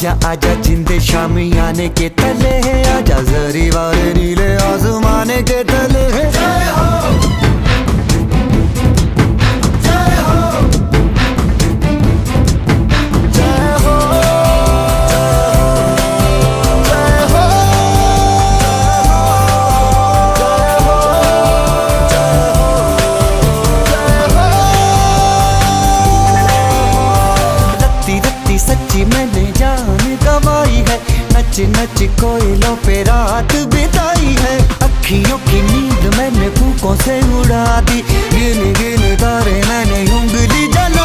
आजा आजा जिंदे शामी आने के तले है, आजा जरी वाले नीले आसमाने के तले है। जय हो जय हो जय हो जय हो रत्ती रत्ती सच्ची मैंने जान गवाई है, नच नच कोयलों पे रात बिताई है। अखियों की नींद मैंने फूकों से उड़ा दी, गिन गिन तारे मैंने उंगली जला